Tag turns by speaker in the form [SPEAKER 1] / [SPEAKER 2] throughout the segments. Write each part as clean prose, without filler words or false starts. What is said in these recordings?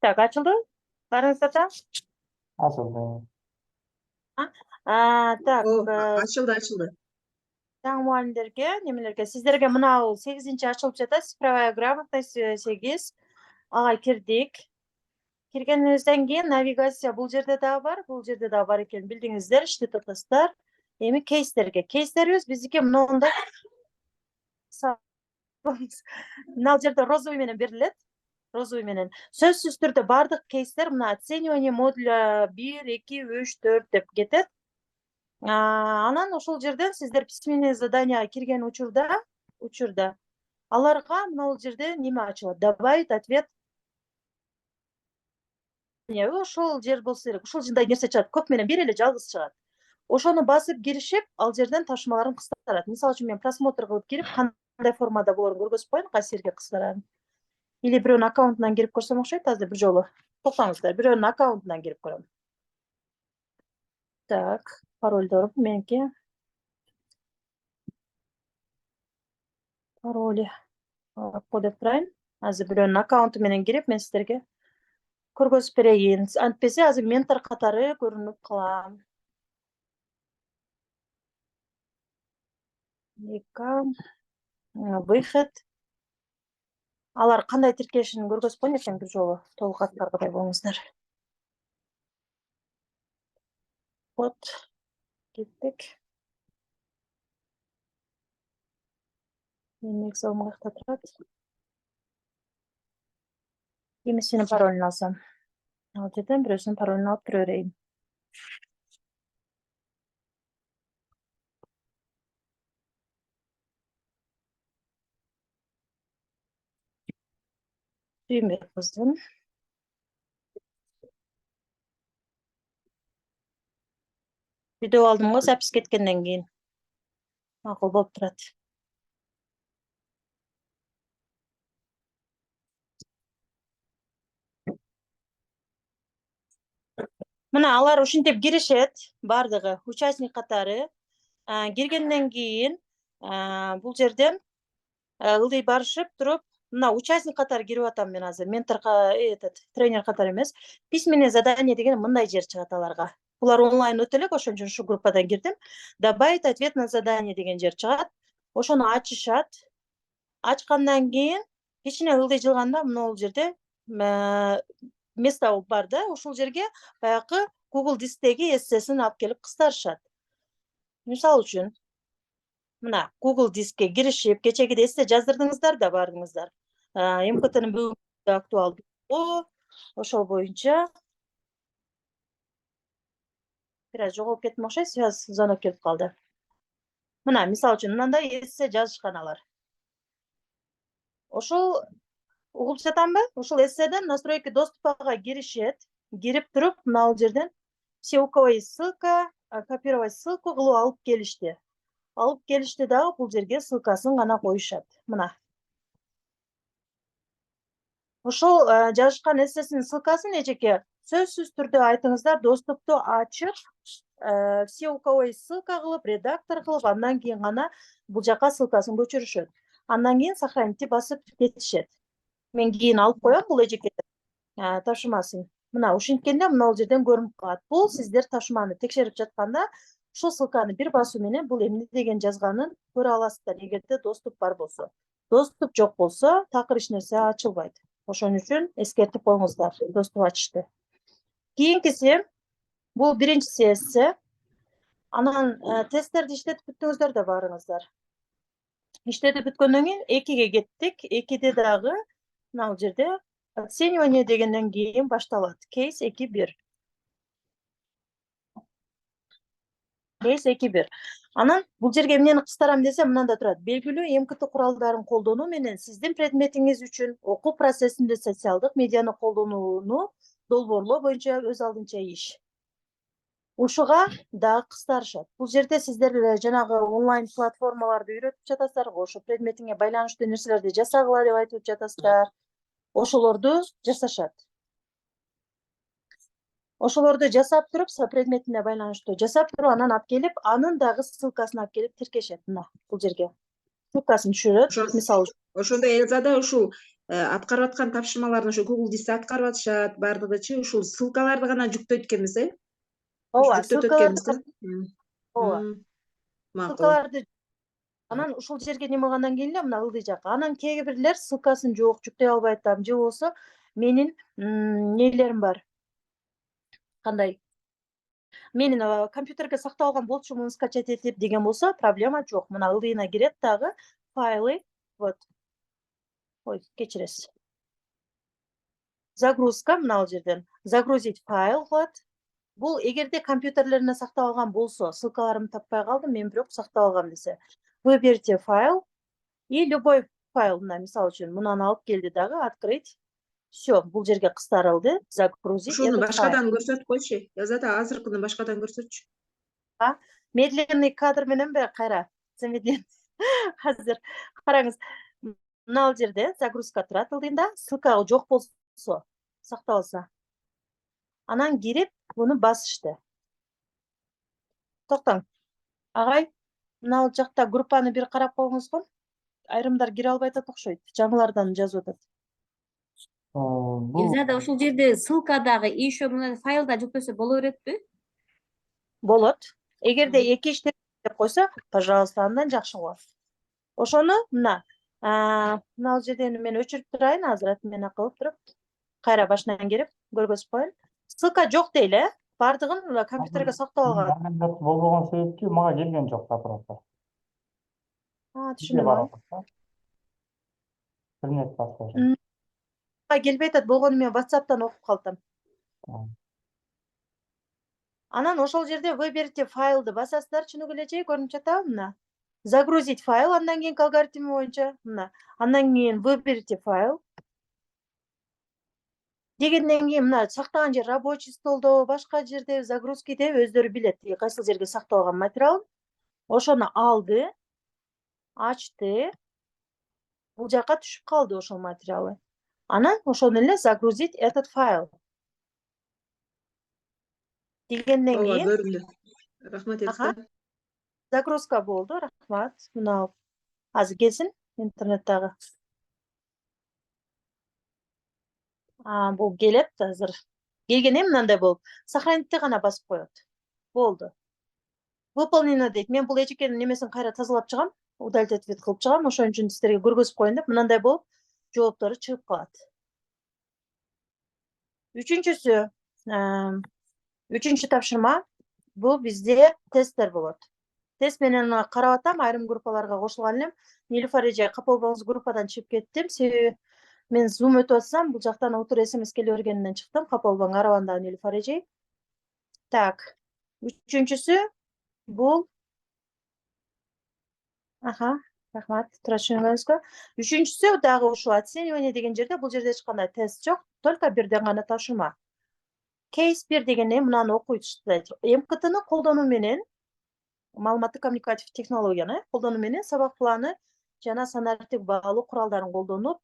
[SPEAKER 1] Так, açıldı. Barınızda da.
[SPEAKER 2] Açıldı.
[SPEAKER 1] Так,
[SPEAKER 3] Açıldı.
[SPEAKER 1] таң мұғалімдерге, немелерге, сіздерге мынау 8-ші ашылып жатады, цифровая грамотность 8. Ага, кірдік. Кіргеніңізден кейін навигация бұл жерде да бар екен, білдіңіздер, іште тұтастар. Эми кейстерге. Кейстеріміз біздіке мынауында мынау жерде розовый менен беріледі. Розовый менен. Сөзсіз түрде бардық кейстер мына оценивание модуля 1, 2, 3, 4 деп кетет. Анан ошол жерден сиздер письменное задание кирген учурда аларга мына жерде неме ачылат? Добавить ответ. Ошол жер болсо керек. Ошол жындай нерсе чыгат. Көп менен бир эле жалгыз чыгат. Ошону басып киришип, ал жерден ташмаларын кыскартат. Мисалы үчүн мен просмотр кылып кирип, кандай формада болорун көргөзүп коеюн, кайсы жерге кыскарарын. Или бирөөнүн аккаунтунан кирип көрсөм окшойт, азыр бир жолу. Токтоңуздар, бирөөнүн аккаунтунан кирип көрөм. Так, паролдор меники. Пароли. Кодеп турайын. Азыр бирөөнүн аккаунту менен кирип, мен сиздерге көргөзүп берейин. Антпесе азыр ментор катары көрүнүп калам. Выход. Алар кандай тиркешин көргөзүп коеюн экен бир жолу. Толук аткаргыдай болуңуздар. Вот. Кеттик. Менин экзамым кайякта турат? Эми сенин паролуңду алсам. Ал жерден бирөөсүнүн паролун алып кире берейин. Сүйүнбек кыздым. Видео алдым го запись кеткенден кийин. Макул болуп турат. Мына алар ушинтип киришет, бардыгы участник катары. Киргенден кийин бул жерден ылдый барышып туруп, мына участник катары кирип атам мен азыр. Ментор тренер катары эмес. Письменное задание деген мындай жер чыгат аларга. Булар онлайн өтө элек, ошон үчүн ушу группадан кирдим. Добавить ответ на задание деген жер чыгат. Ошону ачышат. Ачкандан кийин кичине ылдый жылганда мына жерде место бар да, ушул жерге баягы Google Дисктеги эссесин алып келип кыстарышат. Мисалы үчүн мына Google Дискке киришип, кечегиде эссе жаздырдыңыздар да бардыңыздар. МКТнын бүгүнкү актуалдуу ошол боюнча бир аз жоголуп кеттим окшойт, связь звонок келип калды. Мына мисалы үчүн мындай эссе жазышкан алар. Ошол угулуп жатамбы? Ушул эсседен настройки доступа киришет. Кирип туруп, мына жерден все у кого есть ссылка, копировать ссылку кылып алып келишти. Алып келишти дагы бул жерге ссылкасын гана коюшат. Мына. Ошол жазышкан эссесинин ссылкасын эжеке сөзсүз түрдө айтыңыздар, доступту ачып, все у кого есть ссылка кылып, редактор кылып, андан кийин гана бул жака ссылкасын көчүрүшөт. Андан кийин сохранить басып кетишет. Мен кийин алып коем бул эжеке ташымасын. Мына ушинткенде мына жерден көрүнүп калат. Бул сиздер ташыманы текшерип жатканда ушул ссылканы бир басуу менен бул эмне деген жазганын көрө аласыздар, эгерде доступ бар болсо. Доступ жок болсо, такыр эч нерсе ачылбайт. Ошон үчүн эскертип коюңуздар, доступ ачышты. Кийинкиси бул биринчиси эссе. Анан тесттерди иштетип бүттүңүздөр да баарыңыздар. Иштетип бүткөндөн кийин 2ге кеттик. 2де дагы мына жерде оценивание дегенден кийин башталат. Кейс 2.1. Кейс 2.1. Анан бул жерге эмнени кыстарам десе, мынанда турат. Белгилүү МКТ куралдарын колдонуу менен сиздин предметиңиз үчүн окуу процессинде социалдык медианы колдонууну долбоорлоо боюнча өз алдынча иш. Ушуга дагы кыстарышат. Бул жерде сиздер жанагы онлайн платформаларды үйрөтүп жатасыздар, ошо предметиңе байланыштуу нерселерди жасагыла деп айтып жатасыздар. Ошолорду жасашат. Ошолорду жасап туруп, предметине байланыштуу жасап туруп, анан алып келип, анын дагы ссылкасын алып келип тиркешет. Мына бул жерге ссылкасын түшүрөт. Мисалы
[SPEAKER 3] ошондо Элзада ушул аткарып аткан тапшырмаларын ошо Google Дисте аткарып атышат, бардыгычы ушул ссылкаларды гана жүктөйт экенбиз,
[SPEAKER 1] ооба,
[SPEAKER 3] жүктөтөт
[SPEAKER 1] ссылкаларды
[SPEAKER 3] экенбиз,
[SPEAKER 1] ооба,
[SPEAKER 3] макул.
[SPEAKER 1] ссылкаларды анан ушул жерге неме кылгандан кийин эле мына ылдый жакка. Анан кээ бирлер ссылкасын жок, жүктөй албай атам, же болбосо менин нелерим бар. Кандай? Менин компьютерге сактап алган болчу, муну скачать этип деген болсо, проблема жок. Мына ылдыйына кирет дагы файлы, вот. Ой, кечиресиз. Загрузка мына жерден загрузить файл кылат. Бул эгерде компьютерлерине сактап алган болсо, ссылкаларымды таппай калдым, мен бирок сактап алгам десе. Выберите файл и любой файл, мына мисалы үчүн мунаны алып келди дагы, открыть. Всё, бул жерге кыстарылды, загрузить
[SPEAKER 3] Ушуну
[SPEAKER 1] этот файл.
[SPEAKER 3] башкадан көрсөткөйчү. Yazada азыркыны башкадан көрсөтчү.
[SPEAKER 1] Медленный кадр мененби кайра? Замедлен. Азыр караңыз. Мына жерде загрузка турат ылдыйында, ссылка жок болсо, сакталса. Анан кирип, буну басышты. Токтоң. Агай, мына жакта группаны бир карап коюңузго. Айрымдар кире албай атат окшойт. Жаңылардан жазып атат.
[SPEAKER 2] Бул
[SPEAKER 4] Элзада ушул жерде ссылкадагы еще мына файлда жүктөсө боло беретпи?
[SPEAKER 1] Болот. Эгерде эки иштеп койсо, пожалуйста, андан жакшы го. Ошону мына мына жерден мен өчүрүп турайын, азыр мен кылып туруп, кайра башынан кирип көргөзүп коеюн. Ссылка жок дейли, бардыгын компьютерге сактап алган.
[SPEAKER 2] болбогон себепчи мага келген жок запросы.
[SPEAKER 1] Түшүнөм.
[SPEAKER 2] Интернет басып.
[SPEAKER 1] Келбей атат, болгону мен WhatsApp'тан окуп калдым. Анан ошол жерде выберите файлды басасыздар, түшүнүк эле же, көрүнүп жатабы мына. Загрузить файл, андан кийин алгоритми боюнча, мына. Андан кийин выберите файл. Дегенден кийин мына сактаган жер рабочий столдо, башка жерде, загрузкиде өздөрү билет, кайсыл жерге сактап алган материалын. Ошону алды, ачты. Бул жака түшүп калды ошол материалы. Анан ошону эле загрузить этот файл. Дегенден
[SPEAKER 3] Ооба,
[SPEAKER 1] кийин
[SPEAKER 3] көрүндү. Рахмат Элзада.
[SPEAKER 1] загрузка болду, рахмат. Мына азыр келсин интернеттагы. Бул келет азыр. Келгенде мындай болуп, сохранитте гана басып коет. Болду. Выполнено дейт. Мен бул эчекенин немесин кайра тазалап чыгам, удалить ответ кылып чыгам, ошон үчүн сиздерге көргөзүп коеюн деп, мындай болуп, жооптору чыгып калат. Үчүнчү тапшырма бул бизде тесттер болот. Тест менен карап атам, айрым группаларга кошулган элем. Нилуфар эже, капа болбоңуз, группадан чыгып кеттим. Себеби мен Zoom өтүп атсам, бул жактан отур SMS келе бергенинен чыктым. Капа болбоң, арабандагы Нилуфар эже. Так. Үчүнчүсү бул рахмат, тура түшүнгөнүзгө. Үчүнчүсү дагы ушул оценивание деген жерде, бул жерде эч кандай тест жок, только бирден гана тапшырма. Кейс 1 дегенде мынаны окуйсуздар. МКТны колдонуу менен, маалыматтык коммуникатив технологияны колдонуу менен сабак планы жана санариптик баалоо куралдарын колдонуу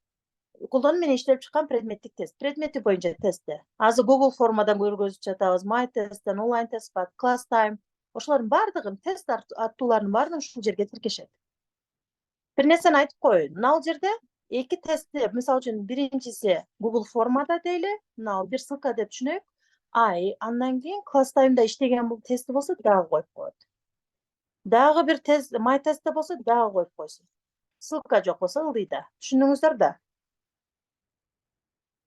[SPEAKER 1] менен иштелип чыккан предметтик тест. Предмети боюнча тестти. Азыр Google формадан көргөзүп жатабыз. My Test, онлайн тест, Class Time. Ошолордун бардыгын, тест аттууларынын баарын ушул жерге тиркешет. Бир нерсени айтып коеюн. Мына жерде эки тестти, мисалы үчүн биринчиси Google формада дейли, мына бир ссылка деп түшүнөйүк. Андан кийин Class Time'да иштеген бул тести болсо дагы коюп коет. Дагы бир тест, My Test'те болсо дагы коюп койсун. Ссылка жок болсо ылдыйда. Түшүндүңүздөр да?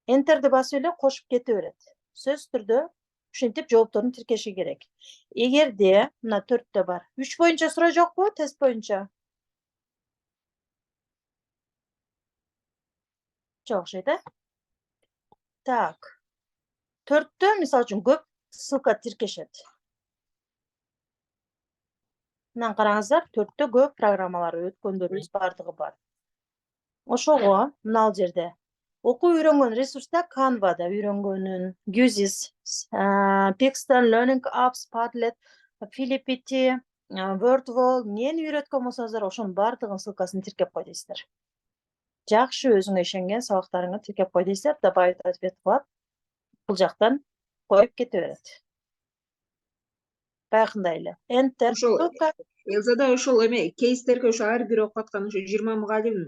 [SPEAKER 1] Enter'ди басып эле кошуп кете берет. Сөзсүз түрдө ушинтип жоопторун тиркеши керек. Эгерде мына 4тө бар. 3 боюнча суроо жокпу, тест боюнча? Жок окшойт, Так. 4тө мисалы үчүн көп ссылка тиркешет. Мына караңыздар, 4тө көп программалар өткөндөрүбүз бардыгы бар. Ошого мына жерде окуу үйрөнгөн ресурста Canva'да үйрөнгөнүн, Guzis, Pixel Learning Apps, Padlet, Philipity, Wordwall, эмнени үйрөткөн болсоңуздар, ошонун бардыгынын ссылкасын тиркеп кой дейсиздер. Жакшы өзүңө ишенген сабактарыңы тиркеп кой дейсиздер, добавить ответ кылып, бул жактан коюп кете берет. Баягындай эле. Enter.
[SPEAKER 3] Элзада ошол эме кейстерге ошо ар бир окуп аткан ошо 20 мугалим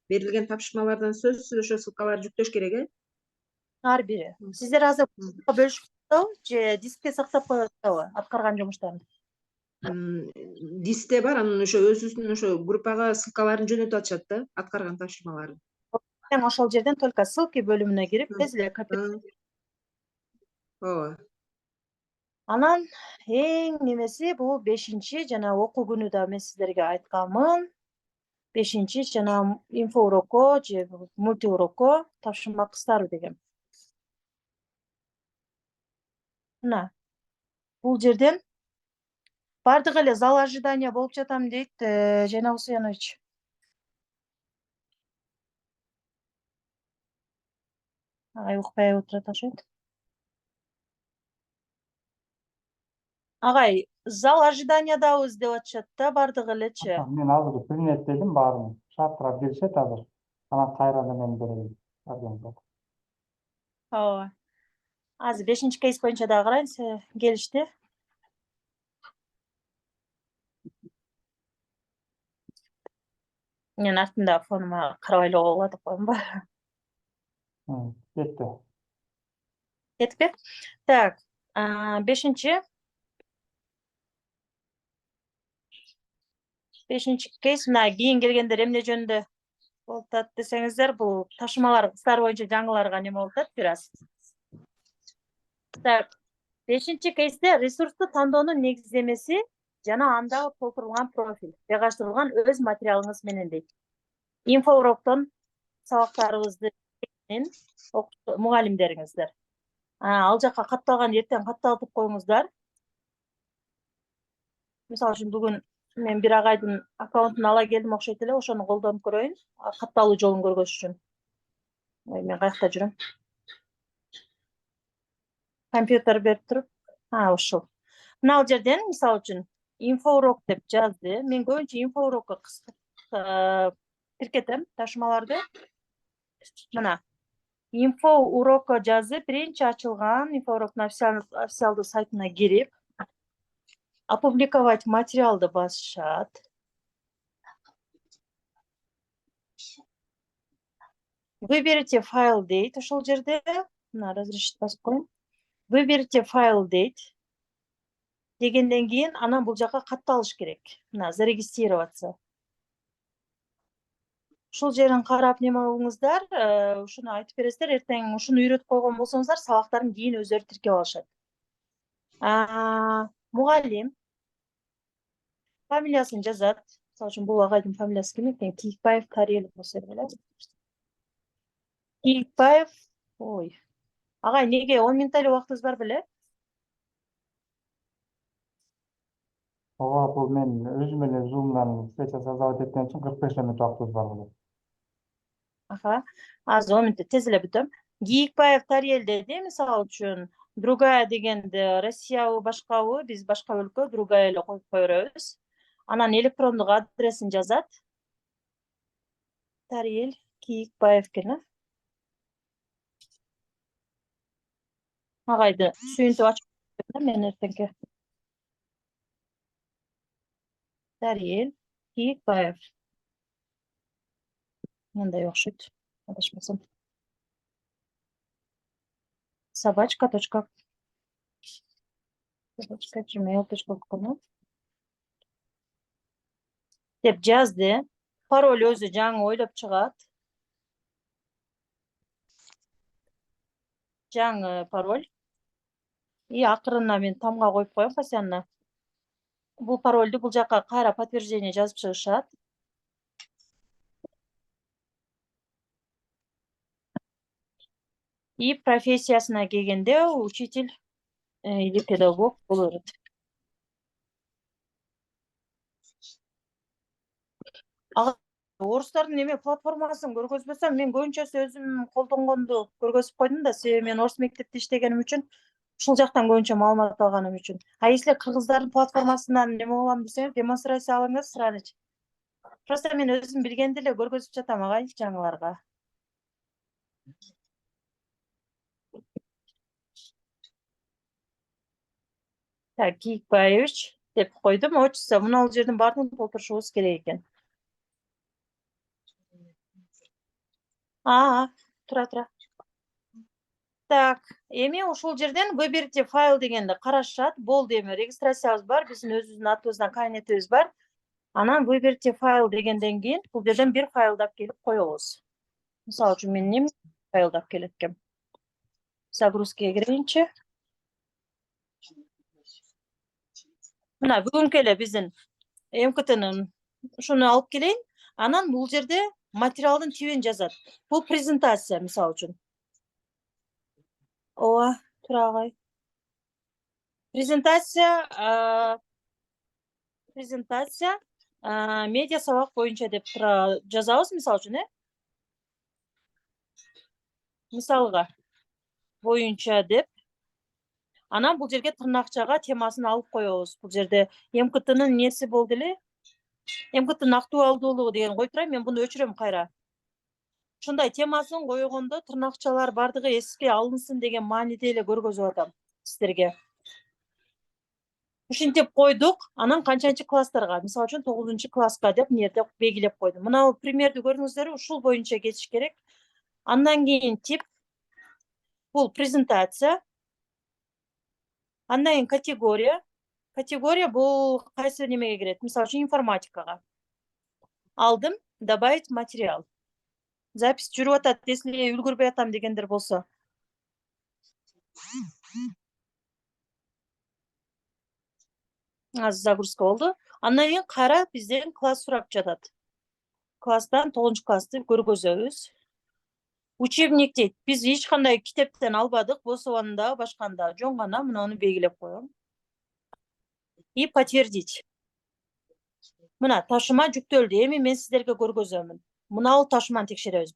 [SPEAKER 3] берилген тапшырмалардан сөзсүз ошо ссылкаларды жүктөш керек,
[SPEAKER 1] ар бири. Сиздер азыр бөлүшүп атабы же дискте сактап коюп атабы аткарган жумуштарды?
[SPEAKER 3] Дисте бар, анан ошо өзүбүздүн ошо группага ссылкаларын жөнөтүп атышат да, аткарган тапшырмаларын.
[SPEAKER 1] Сен ошол жерден только ссылки бөлүмүнө кирип, тез эле
[SPEAKER 3] Ооба.
[SPEAKER 1] Анан эң немеси бул 5 жана окуу күнү да мен сиздерге айтканмын. 5 жана инфо урокко же мульти урокко тапшырма кыстарбы деген. Мына бул жерден бардык эле зал ожидания болуп жатам дейт Жайнак Усуянович. Агай укпай отурат окшойт. Агай, зал ожиданиядабыз деп атышат да бардык элечи.
[SPEAKER 2] Мен азыр принять дедим баарын. Шарттар келишет азыр. Анан кайрадан мен берейин.
[SPEAKER 1] Ооба. Азыр 5 кейс боюнча да карайын, келишти. Мен артында фонума карабай эле коюла деп коембу.
[SPEAKER 2] Кетти.
[SPEAKER 1] Кетпи? Так, 5 кейс мына кийин келгендер эмне жөнүндө болуп атат десеңиздер, бул ташымалар кыздар боюнча жаңыларга неме болуп атат бир аз. Так, 5 кейсте ресурсту тандоонун негиздемеси жана андагы толтурулган профиль, жайгаштырылган өз материалыңыз менен дейт. Инфо уроктон сабактарыбызды мугалимдериңиздер. Ал жакка катталган эртең катталтып коюңуздар. Мисалы үчүн бүгүн мен бир агайдын аккаунтун ала келдим окшойт эле, ошону колдонуп көрөйүн, катталуу жолун көргөзүш үчүн. Мен каякта жүрөм? Компьютер берип туруп, ушул. Мына ал жерден мисалы үчүн инфо урок деп жазды. Мен көбүнчө инфо урокко тиркетем ташымаларды. Мына инфо урокко жазып, биринчи ачылган инфо уроктун официалдуу сайтына кирип, опубликовать материалды басышат. Выберите файл дейт ошол жерде. Мына разрешить басып коеюн. Выберите файл дейт. Дегенден кийин анан бул жакка катталыш керек. Мына зарегистрироваться. Ушул жерин карап неме кылыңыздар, ушуну айтып бересиздер, эртең ушуну үйрөтүп койгон болсоңуздар, сабактарын кийин өзүлөрү тиркеп алышат. Мугалим фамилиясын жазат. Мисалы үчүн бул агайдын фамилиясы ким экен? Кийикбаев Тариел болсо эле. Кийикбаев, агай, неге 10 минуттай эле убактыбыз бар беле?
[SPEAKER 2] Ооба, бул мен өзүм эле Zoom'дан встреча создавать эткен үчүн 45 мүнөт убактыбыз бар беле.
[SPEAKER 1] Азыр 10 мүнөттө тез эле бүтөм. Кийикбаев Тариел деди, мисалы үчүн другая дегенди Россиябы башкабы, биз башка өлкө, другая эле коюп кое беребиз. Анан электрондук адресин жазат. Тариел Кийикбаев экен. Агайды сүйүнтүп ачып мен эртеңки. Тариел Кийикбаев. Мындай окшойт. Адашпасам. Собачка.gmail.com деп жазды. Пароль өзү жаңы ойлоп чыгат. Жаңы пароль. И акырына мен тамга коюп коем постоянно. Бул парольду бул жакка кайра подтверждение жазып чыгышат. И профессиясына келгенде учитель или педагог болуп берет. Орустардын неме платформасын көргөзбөсөм, мен көбүнчөсү өзүм колдонгонду көргөзүп койдум да, себеби мен орус мектепте иштегеним үчүн, ушул жактан көбүнчө маалымат алганым үчүн. Если кыргыздардын платформасынан неме болом десеңиз, демонстрация алыңыз, сразу. Просто мен өзүм билгенди эле көргөзүп жатам агай жаңыларга. Так, Кийикбаевич деп койдум, очусу мына ал жердин баардыгын толтурушубуз керек экен. Тура. Так, эми ошол жерден выберите файл дегенди карашат. Болду, эми регистрациябыз бар, биздин өзүбүздүн атыбыздан кабинетибиз бар. Анан выберите файл дегенден кийин бул жерден бир файлдап келип коебуз. Мисалы үчүн мен эмне файлдап келет экенмин? Загрузкага кирейинчи. Мына бүгүнкү эле биздин МКТнын ушуну алып келейин. Анан бул жерде материалдын тибин жазат. Бул презентация, мисалы үчүн. Ооба, турагай. Презентация медиа сабак боюнча деп жазабыз, мисалы үчүн, мисалга боюнча деп. Анан бул жерге тырнакчага темасын алып коебуз. Бул жерде МКТнын неси болду эле? МКТнын актуалдуулугу деген коюп турайын, мен буну өчүрөм кайра. Ушундай темасын койгондо тырнакчалар бардыгы эске алынсын деген мааниде эле көргөзүп атам сиздерге. Ушинтип койдук. Анан канчанчы класстарга, мисалы үчүн 9-класска деп нерде белгилеп койдум. Мына примерди көрүңүздөр, ушул боюнча кетиш керек. Андан кийин тип, бул презентация. Андан кийин категория. Категория бул кайсы немеге кирет? Мисалы үчүн информатикага. Алдым, добавить материал. Запись жүрүп атат, если үлгүрбөй атам дегендер болсо. Азыр загрузка болду. Андан кийин кайра бизден класс сурап жатат. Класстан 9-классты көргөзөбүз. Учебник дейт. Биз эч кандай китептен албадык, бособанда, башканда, жөн гана мынаны белгилеп коем. И подтвердить. Мына ташыма жүктөлдү. Эми мен сиздерге көргөзөмүн. Мына ташыманы текшеребиз.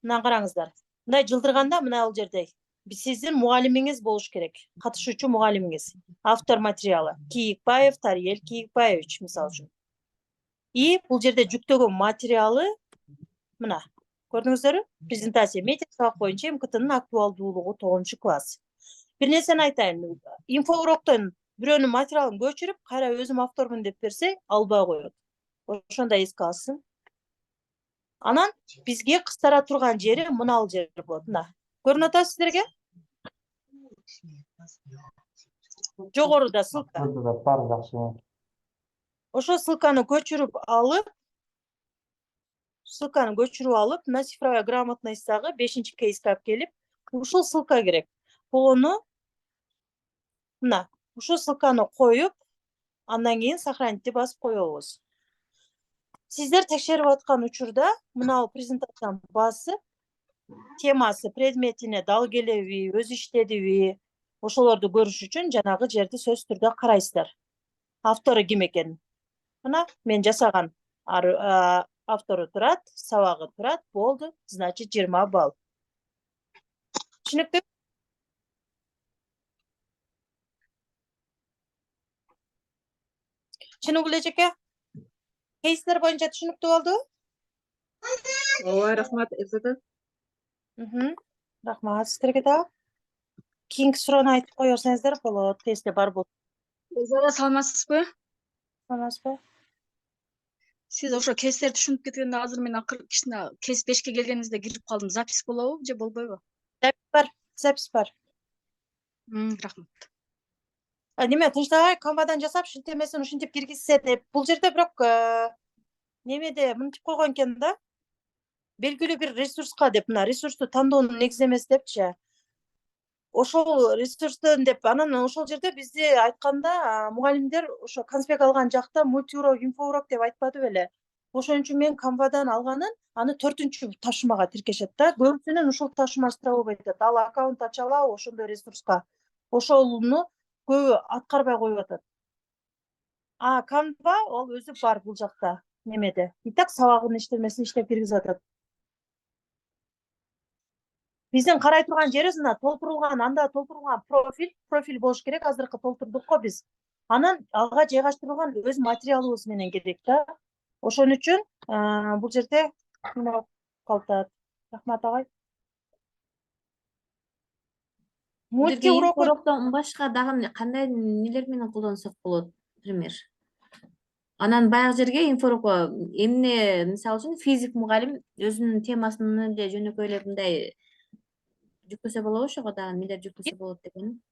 [SPEAKER 1] Мына караңыздар. Мындай жылдырганда мына ал жерде сиздин мугалимиңиз болуш керек. Катышуучу мугалимиңиз. Автор материалы. Кийикбаев Тариел Кийикбаевич, мисалы үчүн. И бул жерде жүктөгөн материалы мына. Көрдүңүздөрбү? Презентация медиа сабак боюнча МКТнын актуалдуулугу 9-класс. Бир нерсени айтайын. Инфоуроктон бирөөнүн материалын көчүрүп, кайра өзүм автормун деп берсе, албай коет. Ошондой эске алсын. Анан бизге кыстара турган жери мына жер болот. Мына. Көрүнүп атат сиздерге? Жогоруда ссылка.
[SPEAKER 2] Бар жакшы.
[SPEAKER 1] Ошо ссылканы көчүрүп алып, мына цифровая грамотностьтагы 5-кейске алып келип, ушул ссылка керек. Буну мына, ушул ссылканы коюп, андан кийин сохранить басып коебуз. Сиздер текшерип аткан учурда мына презентацияны басып, темасы, предметине дал келеби, өз иштедиби, ошолорду көрүш үчүн жанагы жерди сөзсүз түрдө карайсыздар. Автору ким экенин. Мына мен жасаган автору турат, сабагы турат, болду, значит 20 балл. Түшүнүктүү? Түшүнүктүү эжеке? Кейстер боюнча түшүнүктүү болду?
[SPEAKER 3] Ооба, рахмат, Элзада.
[SPEAKER 1] Рахмат сиздерге да. Кийинки суроону айтып кое берсеңиздер болот, тестте бар болот.
[SPEAKER 3] Элзада, саламатсызбы?
[SPEAKER 1] Саламатсызбы?
[SPEAKER 3] Сиз ошо кестерди түшүнүп кеткенде азыр мен кичине кес 5ке келгениңизде кирип калдым. Запись болобу же болбойбу?
[SPEAKER 1] Запись бар.
[SPEAKER 3] Рахмат.
[SPEAKER 1] Неме тынчтабай Canva'дан жасап, шилтемесин ушинтип киргизсе деп. Бул жерде бирок немеде мынтип койгон экен да. Белгилүү бир ресурска деп, мына ресурсту тандоонун негизи депчи. Ошол ресурстун деп, анан ошол жерде бизде айтканда мугалимдер ошо конспект алган жакта мультиурок, инфоурок деп айтпады беле. Ошон үчүн мен Canva'дан алганын, аны 4-ташымага тиркешет да. Көбүсүнүн ушул ташымасы болбойт атат. Ал аккаунт ача алабы ошондой ресурска. Ошону көбү аткарбай коюп атат. Canva ал өзү бар бул жакта немеде. И так сабагын иштемесин иштеп киргизип атат. Биздин карай турган жерибиз мына толтурулган, анда толтурулган профиль болуш керек. Азыркы толтурдук го биз. Анан ага жайгаштырылган өз материалыбыз менен керек да. Ошон үчүн бул жерде калтат. Рахмат агай.
[SPEAKER 4] Мультиуроктон башка дагы кандай нелер менен колдонсок болот, пример? Анан баягы жерге инфорок эмне мисалы үчүн физик мугалим өзүнүн темасын эле жөнөкөйлөп мындай жүктөсө болобу, ошого дагы эмелер жүктөсө болот деген.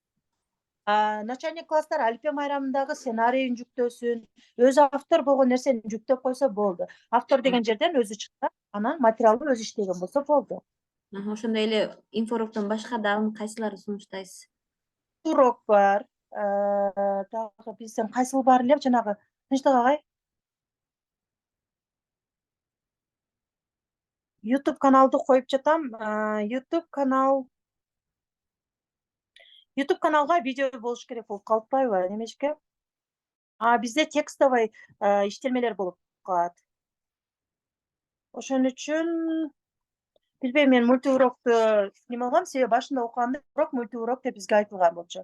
[SPEAKER 1] Начальник класстар Алипе майрамындагы сценарийин жүктөсүн, өзү автор болгон нерсени жүктөп койсо болду. Автор деген жерден өзү чыкса, анан материалды өзү иштеген болсо болду.
[SPEAKER 4] Ошондой эле инфороктон башка дагы кайсыларын сунуштайсыз?
[SPEAKER 1] Урок бар. Дагы биздин кайсыл бар эле жанагы Тынчтык агай? YouTube каналды коюп жатам. YouTube каналга видео болуш керек болуп калпайбы? Немешке? Бизде текстовый иштелмелер болуп калат. Ошон үчүн билбейм, мен мультиурокду неме кылгам, себеби башында окуганда урок мультиурок деп бизге айтылган болчу.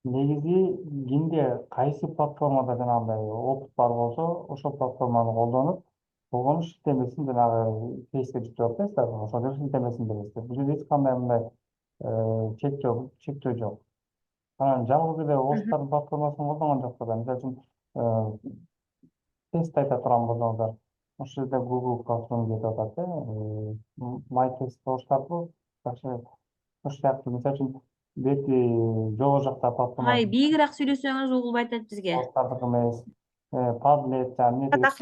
[SPEAKER 2] Негизи кимде кайсы платформада жанагындай опыт бар болсо, ошол платформаны колдонуп, болгону шиктемесин жанагы кейске жүктөп атпайсыздарбы, ошол шиктемесин бересиздер. Бизде эч кандай мындай чектөө жок. Анан жалгыз эле орустардын платформасын колдонгон жокпуз. Мисалы үчүн тест айта турган болсоңуздар, ошол жерде Google Classroom кетип атат, MyText орустардыкы жакшы. Ошол сыяктуу мисалы үчүн бети жогору жакта платформа
[SPEAKER 4] Бийигирээк сүйлөсөңүз угулбай атат бизге.
[SPEAKER 2] орустардыкы эмес, Padlet жана эмне деген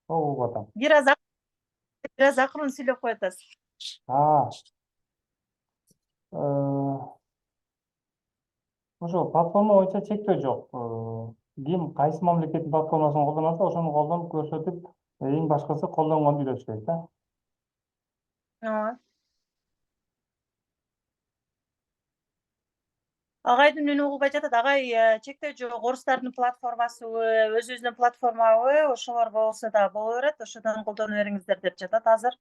[SPEAKER 2] угуп атам.
[SPEAKER 1] Бир аз акырын сүйлөп кой атасыз.
[SPEAKER 2] Ошо платформа боюнча чектөө жок. Ким кайсы мамлекеттин платформасын колдонуп атса, ошону колдонуп көрсөтүп, эң башкысы колдонгонду үйрөтүш керек да.
[SPEAKER 1] Агайдын үнү угулбай жатат. Агай чектөө жок, орустардын платформасыбы, өзүбүздүн платформабы, ошолор болсо да боло берет, ошодон колдоно бериңиздер деп жатат азыр.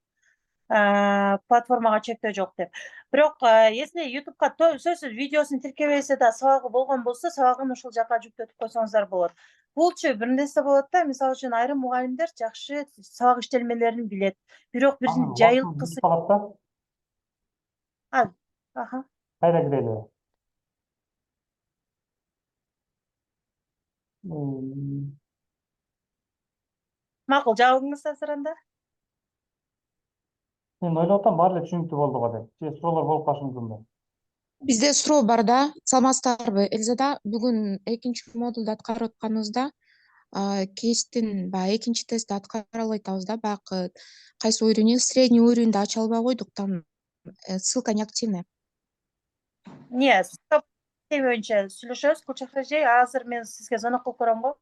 [SPEAKER 1] Платформага чектөө жок деп. Бирок если YouTube'га сөзсүз видеосун тиркебесе да сабагы болгон болсо, сабагын ушул жака жүктөтүп койсоңуздар болот. Булчу бир нерсе болот да, мисалы үчүн айрым мугалимдер жакшы сабак иштелмелерин билет. Бирок бир жайылткысы.
[SPEAKER 2] Кайра кирели.
[SPEAKER 1] Макул, жабыңыз азыр анда.
[SPEAKER 2] Мен ойлоп атам, баары эле түшүнүктүү болду го деп. Же суроолор болуп калышы мүмкүнбү?
[SPEAKER 5] Бизде суроо бар да, саламатсыздарбы? Элзада, бүгүн экинчи модулду аткарып атканыбызда кейстин баягы экинчи тестти аткара албай атабыз да, баягы кайсы уровень, средний уровеньди ача албай койдук, там ссылка неактивная.
[SPEAKER 1] Не, боюнча сүйлөшөбүз, Кулчак эже. Азыр мен сизге звонок кылып көрөм го.